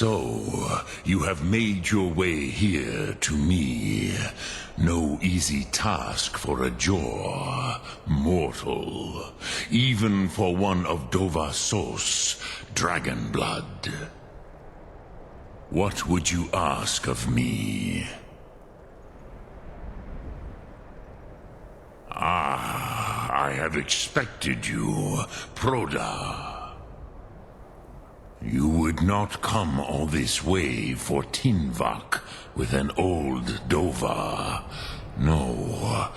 So, you have made your way here to me. No easy task for a jaw, mortal. Even for one of Dovasos, dragon blood. What would you ask of me? I have expected you, Proda. You would not come all this way for Tinvak with an old Dova. No,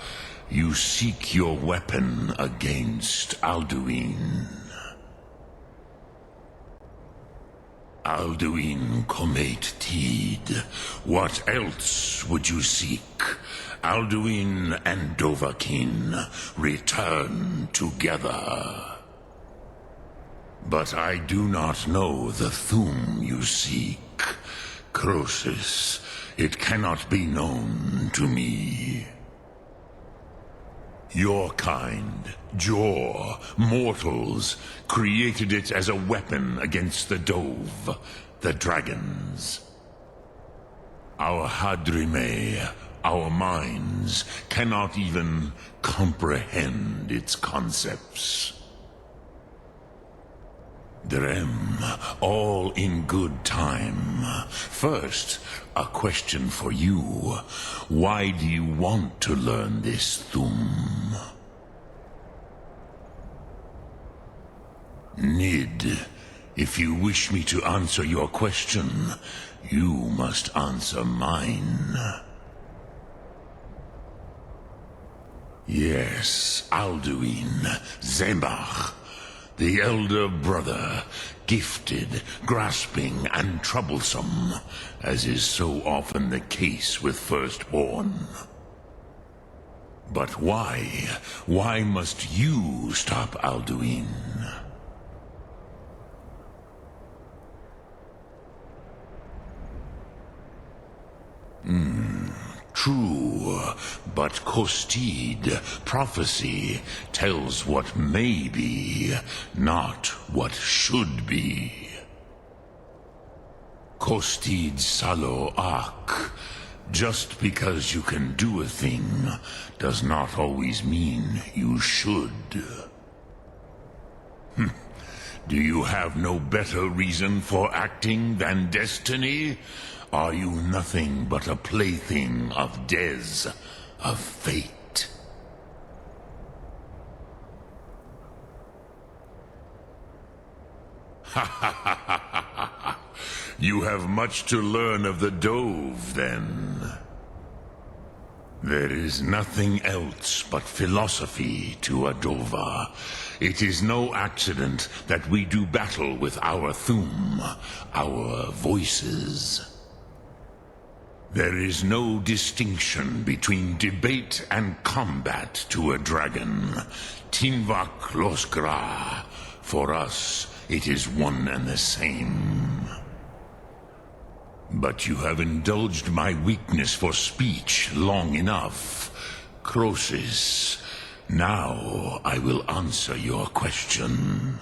you seek your weapon against Alduin. Alduin Comate Teed. What else would you seek? Alduin and Dovahkiin return together. But I do not know the Thu'um you seek. Croesus, it cannot be known to me. Your kind, Jaw, mortals, created it as a weapon against the Dove, the dragons. Our Hadrime, our minds, cannot even comprehend its concepts. Drem, all in good time. First, a question for you. Why do you want to learn this Thu'um? Nid, if you wish me to answer your question, you must answer mine. Yes, Alduin, Zembach. The elder brother, gifted, grasping, and troublesome, as is so often the case with firstborn. But why? Why must you stop Alduin? True, but Kostid, prophecy, tells what may be, not what should be. Kostid Salo Ak. Just because you can do a thing does not always mean you should. Do you have no better reason for acting than destiny? Are you nothing but a plaything of Dez, of fate? You have much to learn of the Dove, then. There is nothing else but philosophy to a Dova. It is no accident that we do battle with our Thu'um, our voices. There is no distinction between debate and combat to a dragon. Tinvak Losgra. For us, it is one and the same. But you have indulged my weakness for speech long enough. Croesus, now I will answer your question.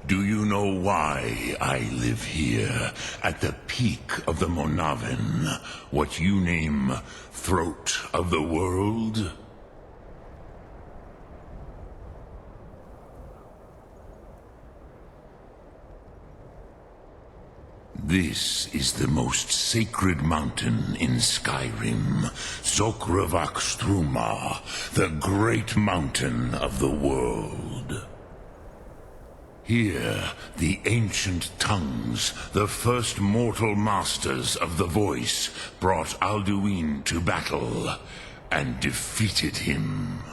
Do you know why I live here, at the peak of the Monavin, what you name Throat of the World? This is the most sacred mountain in Skyrim, Zokravak Struma, the great mountain of the world. Here, the ancient tongues, the first mortal masters of the voice, brought Alduin to battle and defeated him.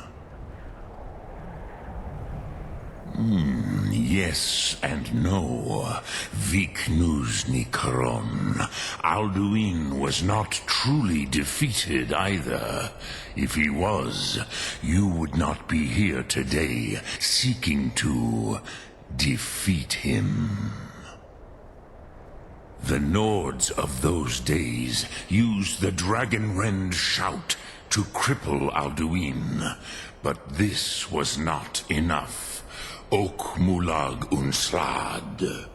Yes and no. Viknuzny Karon. Alduin was not truly defeated either. If he was, you would not be here today seeking to defeat him. The Nords of those days used the Dragonrend shout to cripple Alduin, but this was not enough. Ok Mulag Unslad.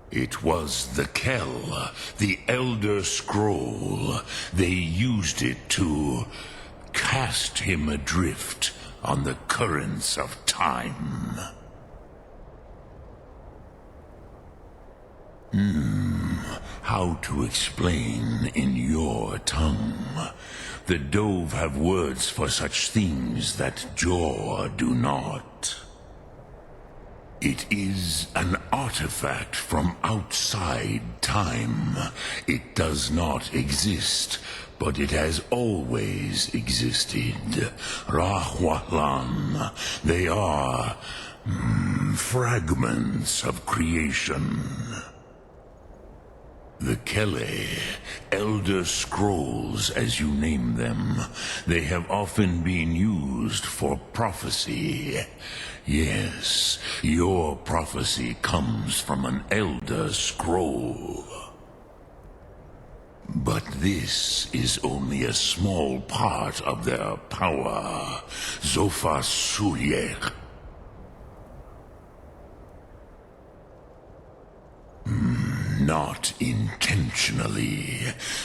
It was the Kell, the Elder Scroll. They used it to cast him adrift on the currents of time. How to explain in your tongue? The Dove have words for such things that Jor do not. It is an artifact from outside time. It does not exist, but it has always existed. Rahwalan. They are fragments of creation. The Kele, Elder Scrolls as you name them, they have often been used for prophecy. Yes, your prophecy comes from an Elder Scroll. But this is only a small part of their power. Zofa Suyek. Not intentionally.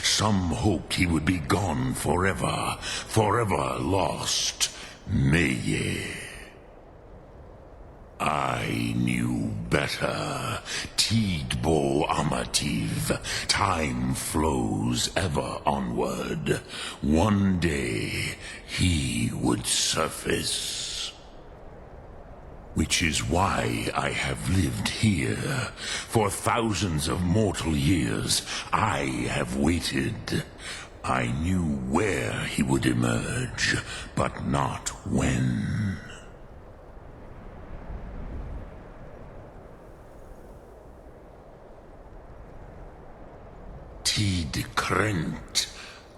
Some hoped he would be gone forever, forever lost. Meye. I knew better. Tidbo Amativ. Time flows ever onward. One day, he would surface. Which is why I have lived here. For thousands of mortal years, I have waited. I knew where he would emerge, but not when. Tid Krent.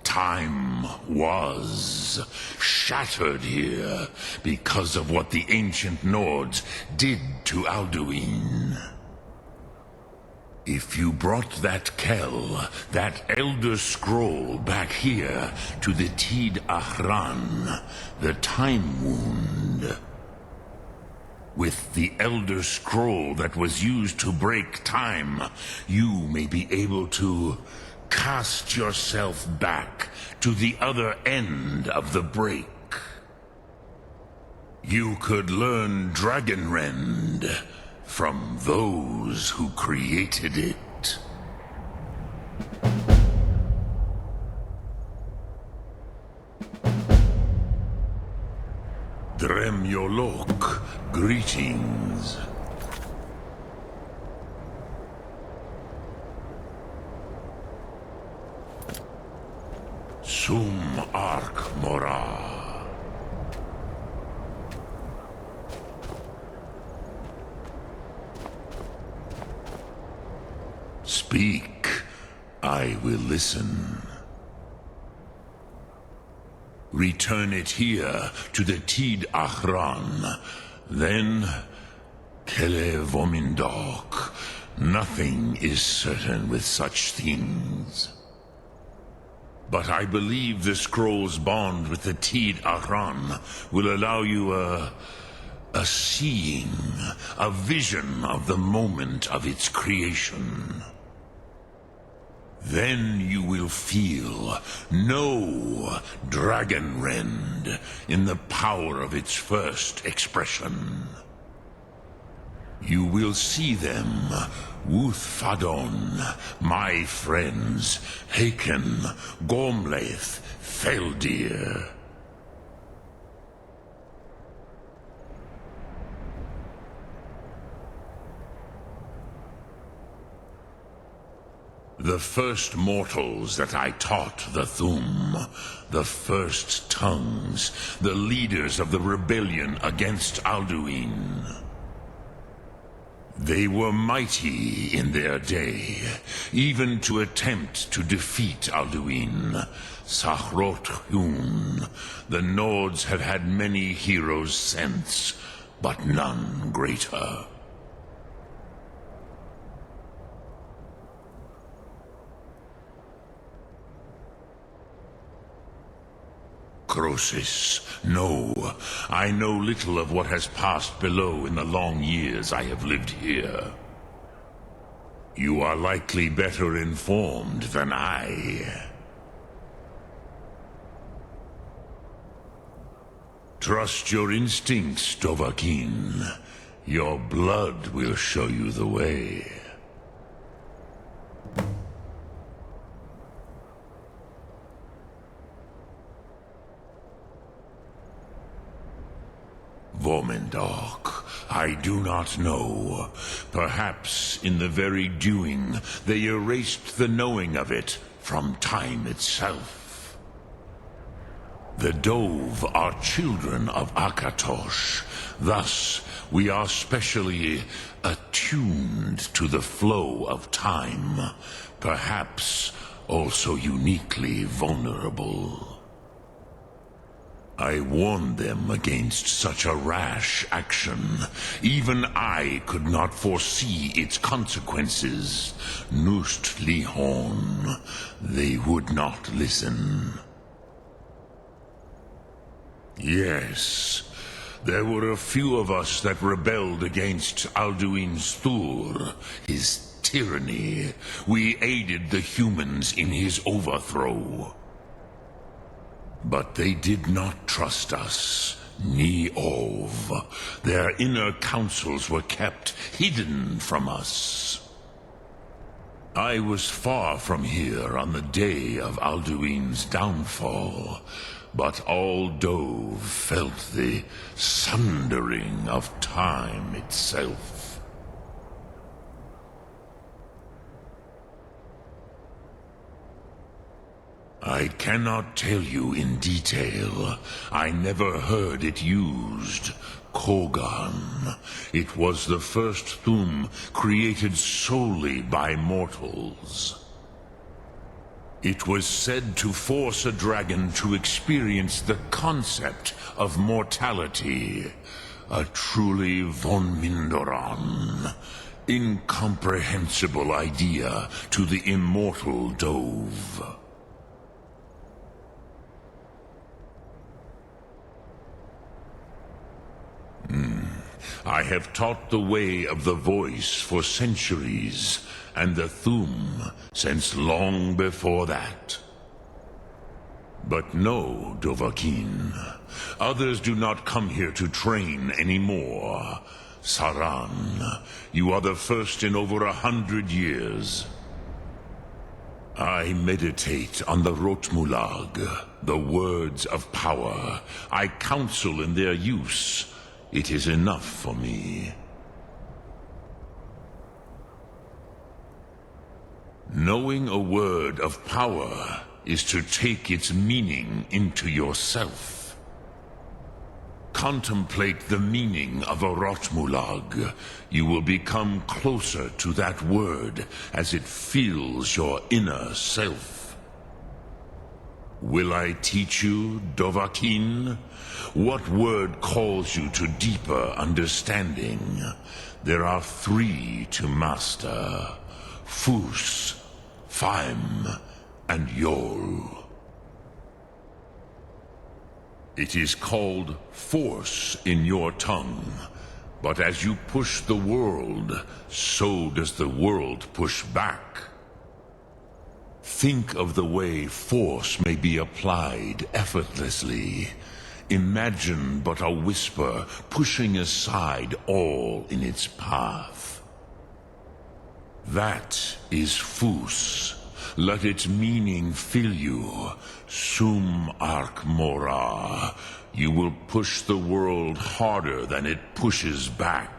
Time was shattered here because of what the ancient Nords did to Alduin. If you brought that Kell, that Elder Scroll back here to the Tid Ahran, the Time Wound, with the Elder Scroll that was used to break time, you may be able to cast yourself back to the other end of the break. You could learn Dragonrend from those who created it. Dremyolok, greetings. Sum Ark Mora. Speak, I will listen. Return it here to the Tid Ahran. Then, Kele Vomindok. Nothing is certain with such things. But I believe the scroll's bond with the Tid Ahran will allow you a seeing, a vision of the moment of its creation. Then you will feel, know Dragonrend in the power of its first expression. You will see them, Wuthfadon, my friends, Haken, Gormlaith, Feldir. The first mortals that I taught the Thum, the first tongues, the leaders of the rebellion against Alduin. They were mighty in their day, even to attempt to defeat Alduin. Sahrot Hun, the Nords have had many heroes since, but none greater. Crosis, no. I know little of what has passed below in the long years I have lived here. You are likely better informed than I. Trust your instincts, Dovahkiin. Your blood will show you the way. Vormindok, I do not know. Perhaps in the very doing, they erased the knowing of it from time itself. The Dove are children of Akatosh. Thus, we are specially attuned to the flow of time. Perhaps also uniquely vulnerable. I warned them against such a rash action. Even I could not foresee its consequences. Nust Lihon, they would not listen. Yes, there were a few of us that rebelled against Alduin Stur, his tyranny. We aided the humans in his overthrow. But they did not trust us, ni Ov. Their inner counsels were kept hidden from us. I was far from here on the day of Alduin's downfall, but all Dove felt the sundering of time itself. I cannot tell you in detail. I never heard it used. Kogan. It was the first Thum created solely by mortals. It was said to force a dragon to experience the concept of mortality. A truly von Mindoran. Incomprehensible idea to the immortal Dove. I have taught the way of the voice for centuries, and the Thum since long before that. But no, Dovahkiin. Others do not come here to train anymore. Saran, you are the first in over 100 years. I meditate on the Rotmulag, the words of power. I counsel in their use. It is enough for me. Knowing a word of power is to take its meaning into yourself. Contemplate the meaning of a Rotmulag. You will become closer to that word as it fills your inner self. Will I teach you, Dovahkiin? What word calls you to deeper understanding? There are 3 to master. Fus, Faim, and Yol. It is called force in your tongue, but as you push the world, so does the world push back. Think of the way force may be applied effortlessly. Imagine but a whisper pushing aside all in its path. That is Fus. Let its meaning fill you. Sum Ark Mora. You will push the world harder than it pushes back.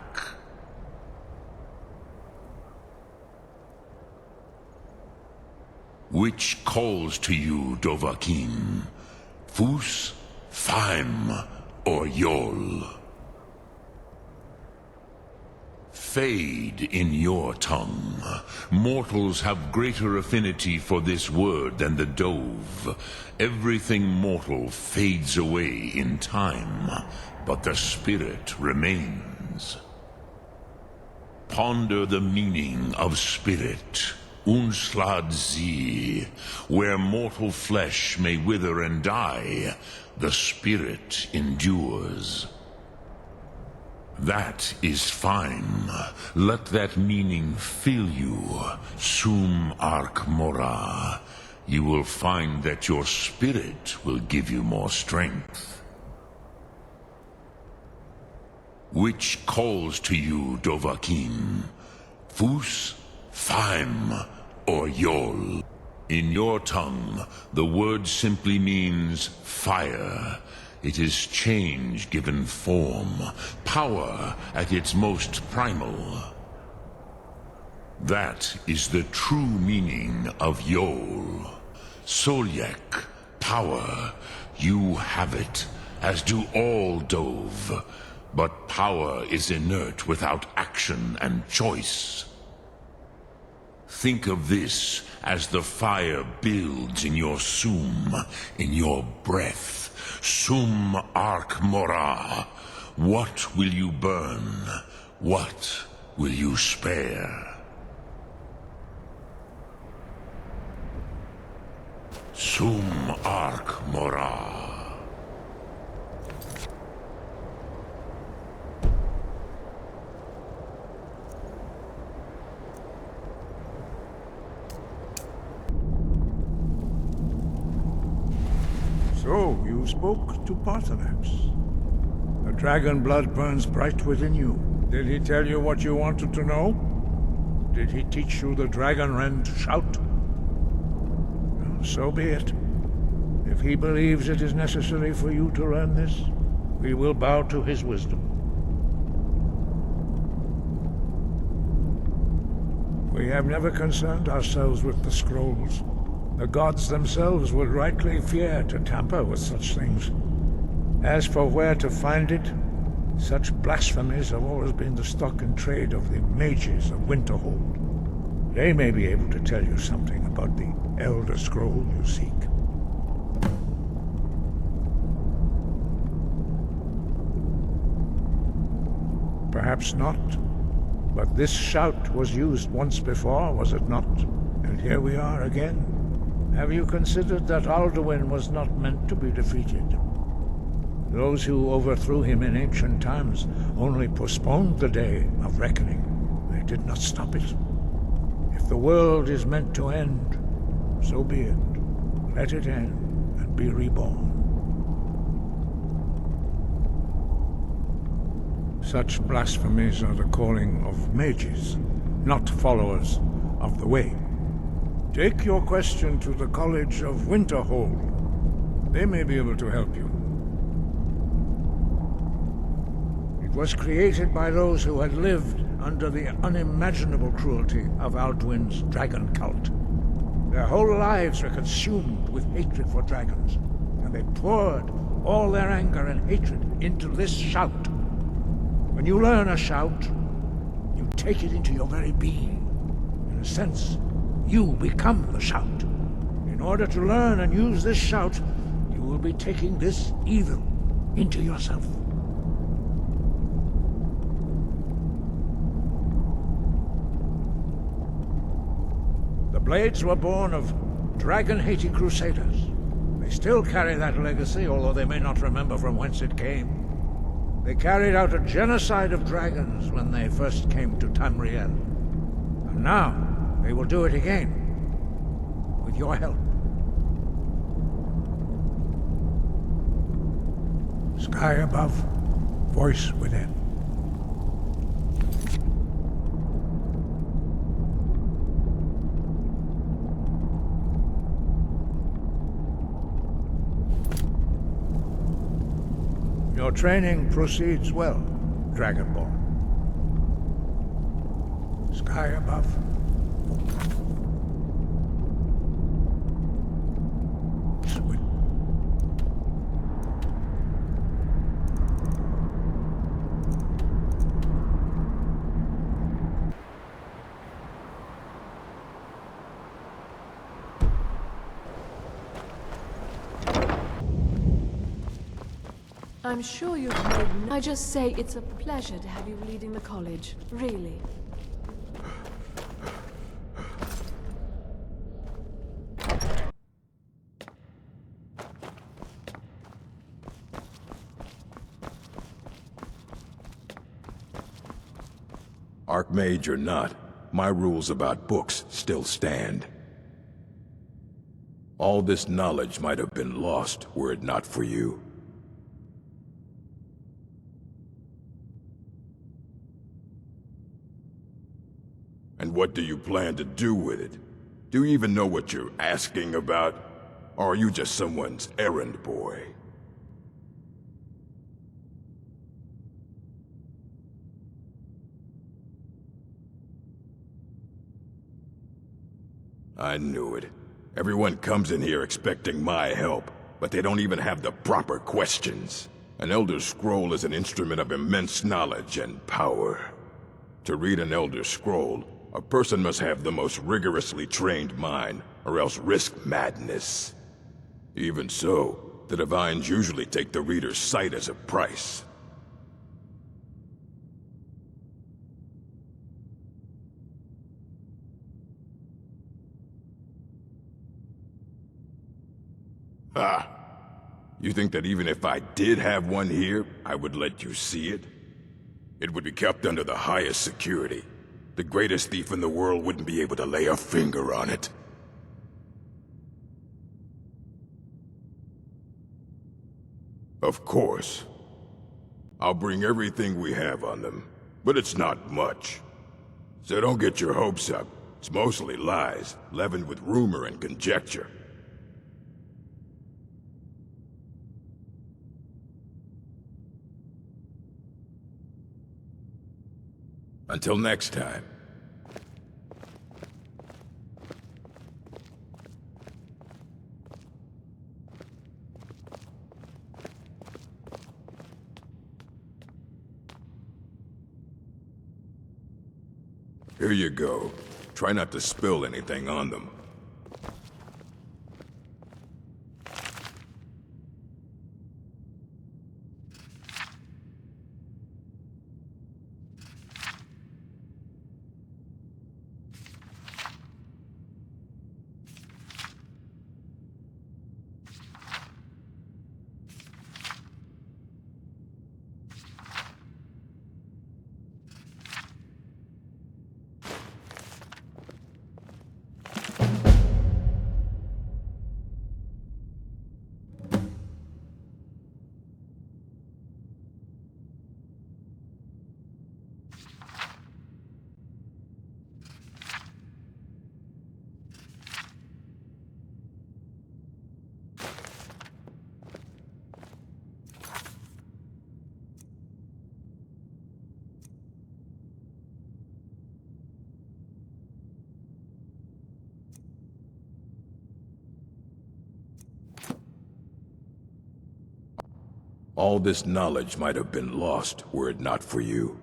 Which calls to you, Dovahkiin? Fus, Faim, or Yol? Fade in your tongue. Mortals have greater affinity for this word than the Dove. Everything mortal fades away in time, but the spirit remains. Ponder the meaning of spirit. Unslad Zi, where mortal flesh may wither and die, the spirit endures. That is fine. Let that meaning fill you. Sum Arc Mora. You will find that your spirit will give you more strength. Which calls to you, Dovahkiin? Fus, Faim, or Yol? In your tongue, the word simply means fire. It is change given form, power at its most primal. That is the true meaning of Yol. Solyek, power. You have it, as do all Dove. But power is inert without action and choice. Think of this as the fire builds in your Sum, in your breath. Sum Arc Mora. What will you burn? What will you spare? Sum Arc Mora. So, you spoke to Paarthurnax. The dragon blood burns bright within you. Did he tell you what you wanted to know? Did he teach you the dragon rend shout? Well, so be it. If he believes it is necessary for you to learn this, we will bow to his wisdom. We have never concerned ourselves with the scrolls. The gods themselves would rightly fear to tamper with such things. As for where to find it, such blasphemies have always been the stock and trade of the mages of Winterhold. They may be able to tell you something about the Elder Scroll you seek. Perhaps not, but this shout was used once before, was it not? And here we are again. Have you considered that Alduin was not meant to be defeated? Those who overthrew him in ancient times only postponed the day of reckoning. They did not stop it. If the world is meant to end, so be it. Let it end and be reborn. Such blasphemies are the calling of mages, not followers of the way. Take your question to the College of Winterhold. They may be able to help you. It was created by those who had lived under the unimaginable cruelty of Alduin's dragon cult. Their whole lives were consumed with hatred for dragons, and they poured all their anger and hatred into this shout. When you learn a shout, you take it into your very being. In a sense, you become the shout. In order to learn and use this shout, you will be taking this evil into yourself. The Blades were born of dragon-hating crusaders. They still carry that legacy, although they may not remember from whence it came. They carried out a genocide of dragons when they first came to Tamriel. And now, they will do it again, with your help. Sky above, voice within. Your training proceeds well, Dragonborn. Sky above. I'm sure you've made... I just say it's a pleasure to have you leading the college, really. Archmage or not, my rules about books still stand. All this knowledge might have been lost were it not for you. And what do you plan to do with it? Do you even know what you're asking about? Or are you just someone's errand boy? I knew it. Everyone comes in here expecting my help, but they don't even have the proper questions. An Elder Scroll is an instrument of immense knowledge and power. To read an Elder Scroll, a person must have the most rigorously trained mind, or else risk madness. Even so, the Divines usually take the reader's sight as a price. Ah! You think that even if I did have one here, I would let you see it? It would be kept under the highest security. The greatest thief in the world wouldn't be able to lay a finger on it. Of course. I'll bring everything we have on them, but it's not much. So don't get your hopes up. It's mostly lies, leavened with rumor and conjecture. Until next time. Here you go. Try not to spill anything on them. All this knowledge might have been lost were it not for you.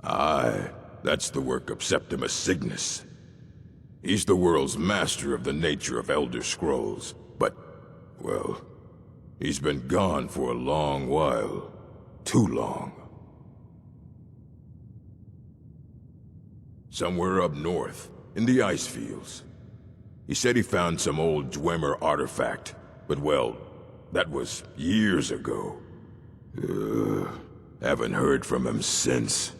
Aye, that's the work of Septimus Signus. He's the world's master of the nature of Elder Scrolls, but, well, he's been gone for a long while. Too long. Somewhere up north, in the ice fields. He said he found some old Dwemer artifact, but well, that was years ago. Haven't heard from him since.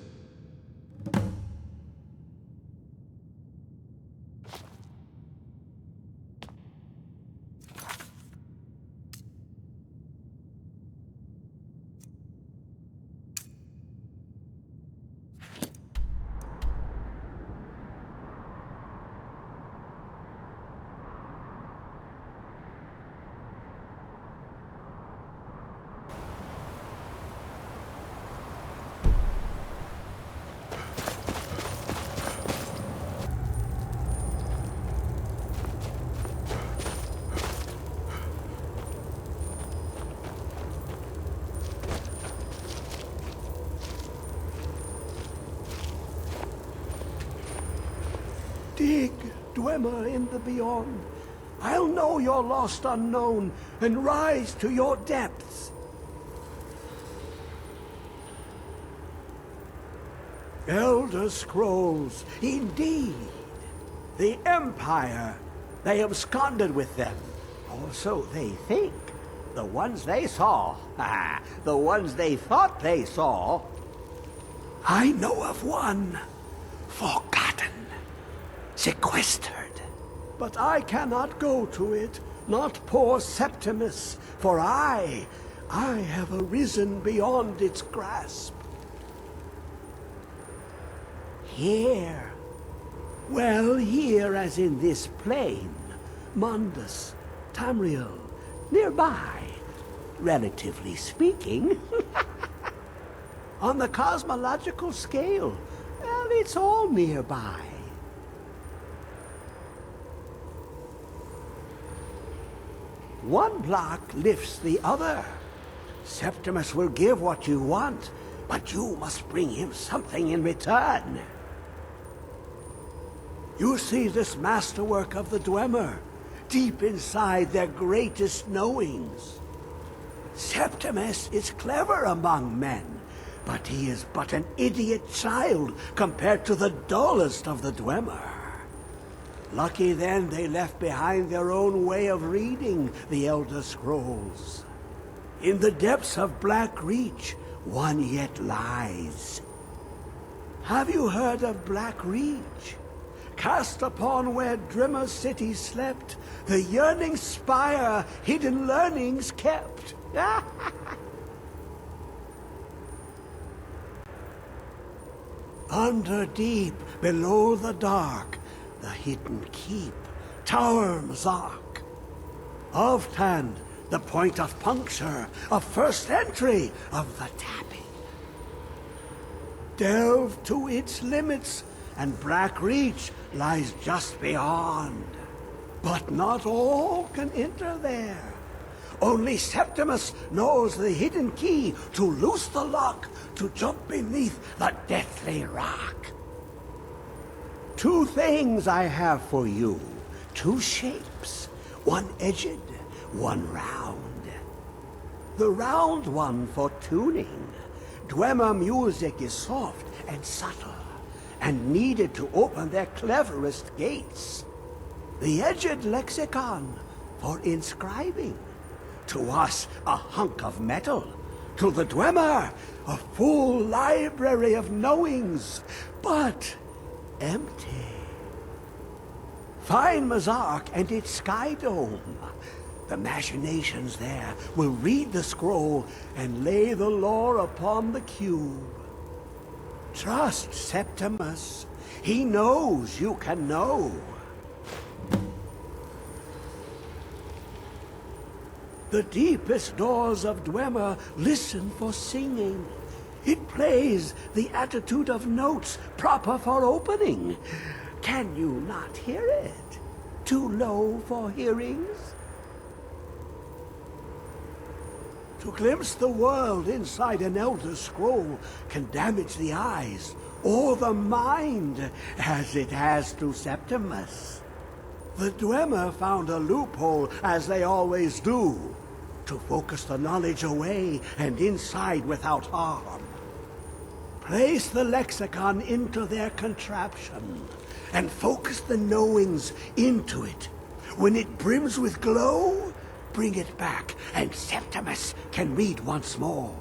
Dig, Dwemer in the beyond. I'll know your lost unknown and rise to your depths. Elder Scrolls, indeed. The Empire. They absconded with them. Or so they think. The ones they saw. The ones they thought they saw. I know of one. Forgotten. Sequestered. But I cannot go to it, not poor Septimus, for I have arisen beyond its grasp. Here. Well, here as in this plain. Mundus, Tamriel, nearby, relatively speaking. On the cosmological scale, well, it's all nearby. One block lifts the other. Septimus will give what you want, but you must bring him something in return. You see this masterwork of the Dwemer, deep inside their greatest knowings. Septimus is clever among men, but he is but an idiot child compared to the dullest of the Dwemer. Lucky then they left behind their own way of reading the Elder Scrolls. In the depths of Black Reach, one yet lies. Have you heard of Black Reach? Cast upon where Drimmer City slept, the yearning spire hidden learnings kept. Under deep, below the dark, the hidden keep, Tower Mazark. Of Tand, the point of puncture, of first entry, of the tapping. Delve to its limits, and Black Reach lies just beyond. But not all can enter there. Only Septimus knows the hidden key to loose the lock, to jump beneath the deathly rock. Two things I have for you. Two shapes. One edged, one round. The round one for tuning. Dwemer music is soft and subtle, and needed to open their cleverest gates. The edged lexicon for inscribing. To us, a hunk of metal. To the Dwemer, a full library of knowings, but empty. Find Mazark and its sky dome. The machinations there will read the scroll and lay the lore upon the cube. Trust Septimus. He knows you can know. The deepest doors of Dwemer listen for singing. It plays the attitude of notes proper for opening. Can you not hear it? Too low for hearings? To glimpse the world inside an Elder Scroll can damage the eyes or the mind, as it has to Septimus. The Dwemer found a loophole, as they always do, to focus the knowledge away and inside without harm. Place the lexicon into their contraption, and focus the knowings into it. When it brims with glow, bring it back, and Septimus can read once more.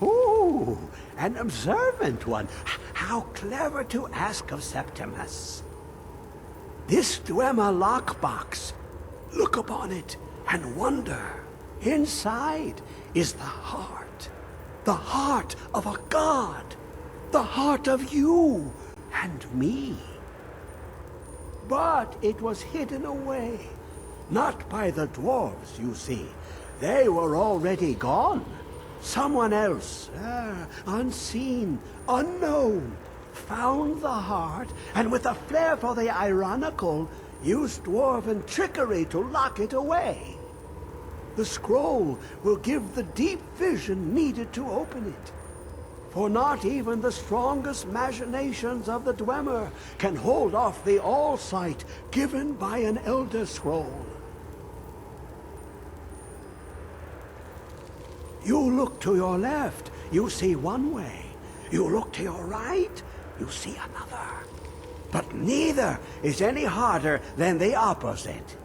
Ooh, an observant one. How clever to ask of Septimus. This Dwemer lockbox. Look upon it and wonder. Inside is the heart. The heart of a god. The heart of you and me. But it was hidden away. Not by the dwarves, you see. They were already gone. Someone else, unseen, unknown, found the heart, and with a flair for the ironical, used dwarven trickery to lock it away. The scroll will give the deep vision needed to open it. For not even the strongest machinations of the Dwemer can hold off the all-sight given by an Elder Scroll. You look to your left, you see one way. You look to your right, you see another. but neither is any harder than the opposite.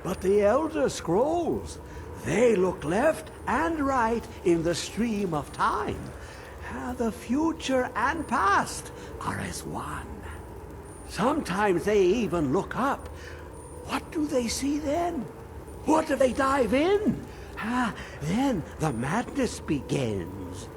But the Elder Scrolls, they look left and right in the stream of time. The future and past are as one. Sometimes they even look up. What do they see then? What do they dive in? Then the madness begins.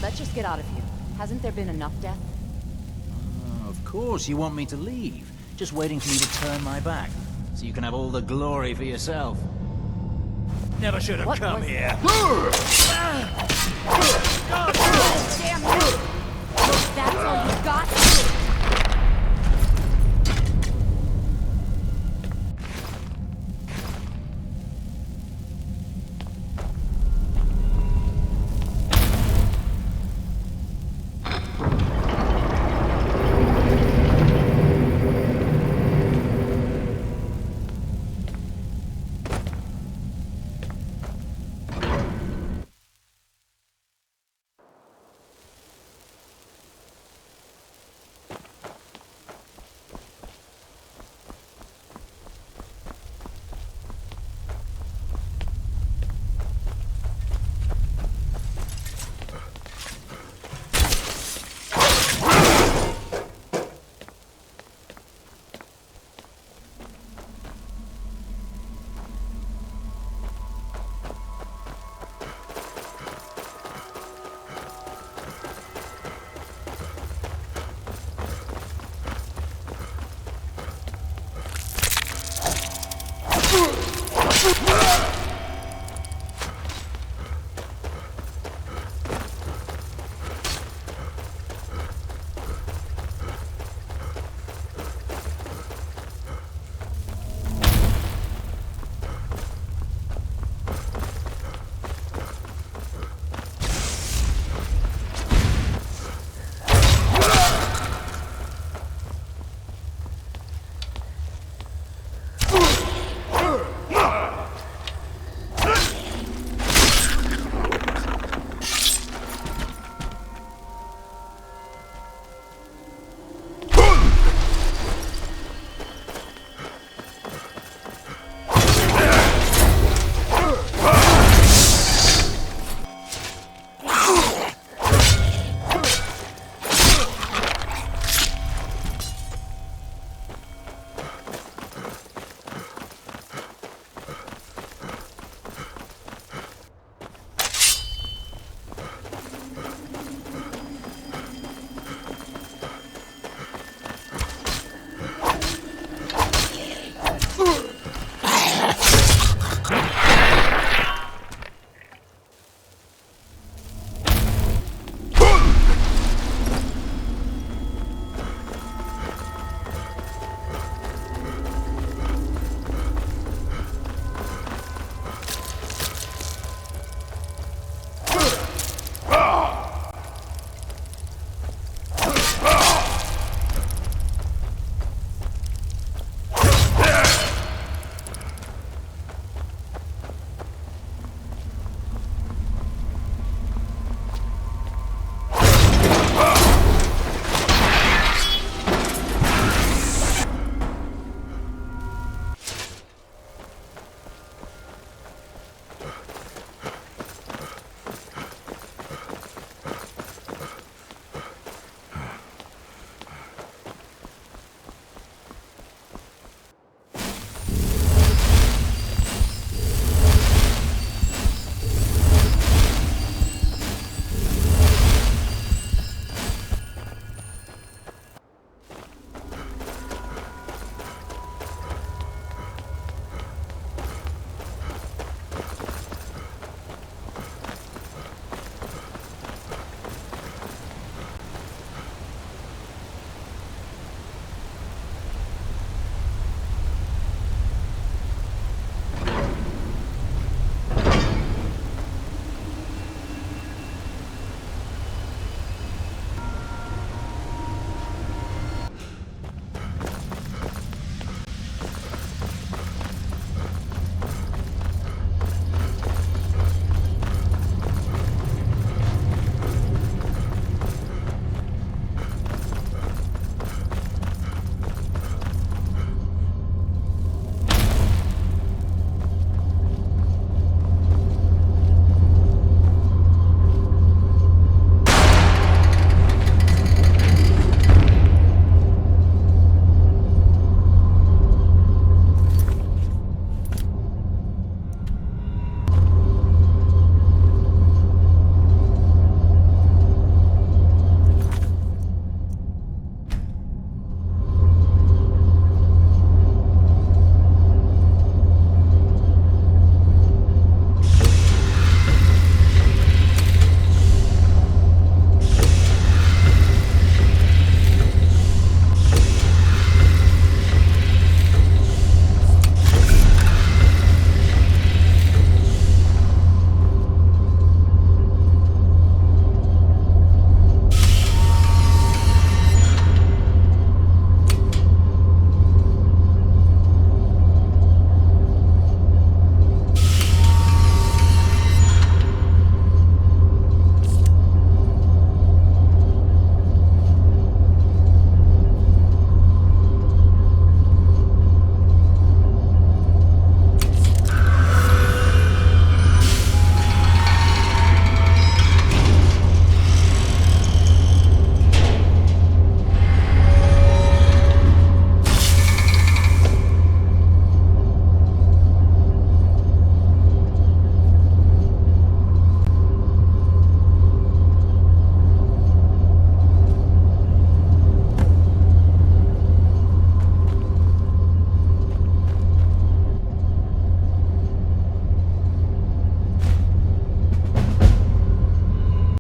Let's just get out of here. Hasn't there been enough death? Of course you want me to leave. Just waiting for me to turn my back, so you can have all the glory for yourself. Never should have come here. Damn you! That's all you got?